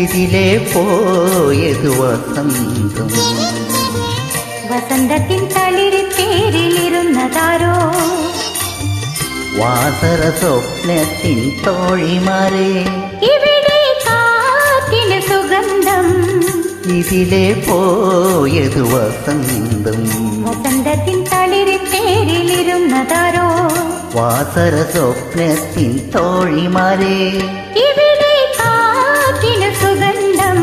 ഇതിലെ പോയത് വസന്തം. വസന്തത്തിൻ തളിരി തേരിലിരുന്നതാരോ? വാസര സ്വപ്നത്തിൻ തോഴിമാരെ. ഇവിടെ കാറ്റിന് സുഗന്ധം. ഇതിലെ പോയത് വസന്തം. വസന്തത്തിൻ തളിരി തേരിലിരുന്നതാരോ? വാസര സ്വപ്നത്തിൻ തോഴിമാരെ. ഇവിടെ കാറ്റിന് സുഗന്ധം.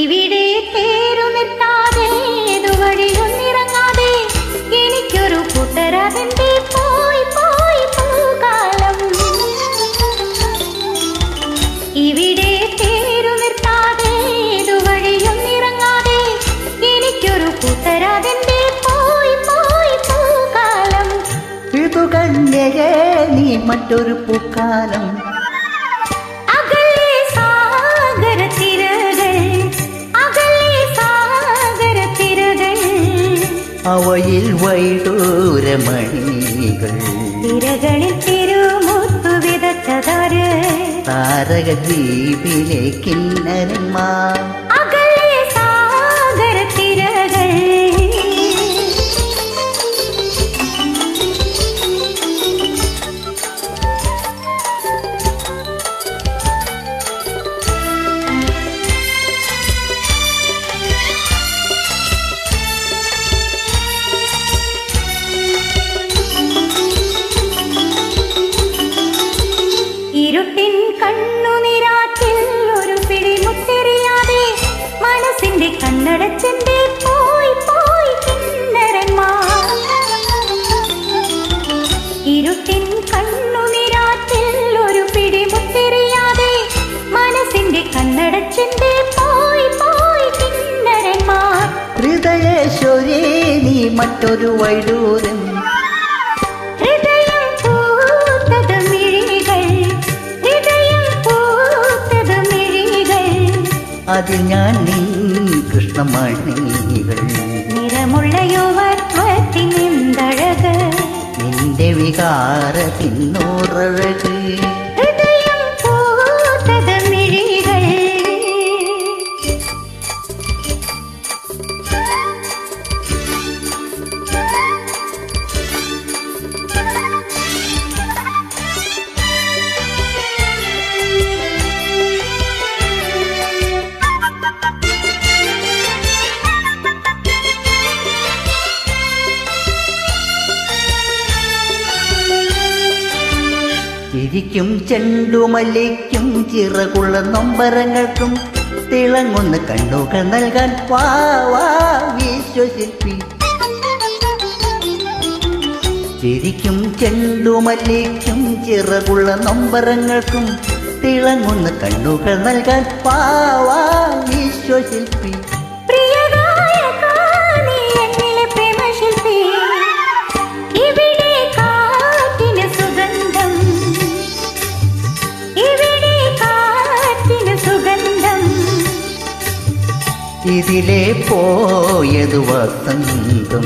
ഇവിടെ തേരു നിർത്താതെ വഴിയൊന്നിറങ്ങാതെ എനിക്കൊരു കൂട്ടരാതിന്റെ പോയി പോയി പൂകാലം. ഇവിടെ തേരു നിർത്താതെ വഴിയൊന്നിറങ്ങാതെ എനിക്കൊരു കൂട്ടരാതിന്റെ പോയി പോയി പൂകാലം. ഇതു കന്യകേ നീ മറ്റൊരു പൂക്കാലം. അവയിൽ വൈഡൂരമണികൾ. തിരകളിൽ തിരുമുത്തു വിതച്ചതാര്? താരക ദ്വീപിലെ കിന്നരന്മാർ. അകലെ സാഗര തിരകൾ. ഇരുട്ടിൻ കണ്ണുനിരാറ്റിൽ ഒരു പിടി മുത്തെറിയാതെ മനസ്സിന്റെ കണ്ണടച്ചെന്റെ പോയി പോയി കിന്നരന്മാർ. ഇരുട്ടിൻ കണ്ണുനിരാറ്റിൽ ഒരു പിടി മുത്തെറിയാതെ മനസ്സിന്റെ കണ്ണടച്ചെന്റെ പോയി പോയി കിന്നരന്മാർ. ഹൃദയേശ്വരി നീ മറ്റൊരു വൈഡൂരം. അതിൽ ഞാൻ നീ കൃഷ്ണമണികൾ. നിറമുള്ള യുവത്വത്തിനെന്തഴക്, നിന്റെ വികാരത്തിനൂറഴക്. ഹൃദയം പൂത്തത് മിഴികൾ. ചിരിക്കും ചെണ്ടുമല്ലിക്കും ചിറകുള്ള നൊമ്പരങ്ങൾക്കും തിളങ്ങുന്ന കണ്ണുകൾ നൽകാൻ വാ വാ വിശ്വശില്പി. ചിരിക്കും ചെണ്ടുമല്ലിക്കും ചിറകുള്ള നൊമ്പരങ്ങൾക്കും തിളങ്ങുന്ന കണ്ണുകൾ നൽകാൻ വാ വാ വിശ്വശില്പി. ഇതിലെ പോയത് വസന്തം.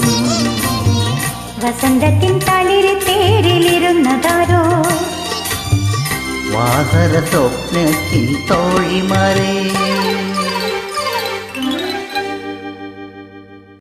വസന്തത്തിൻ തളിരി തേരിലിരുന്നതാരോ? വാസര സ്വപ്നത്തിൻ തോഴിമാരെ.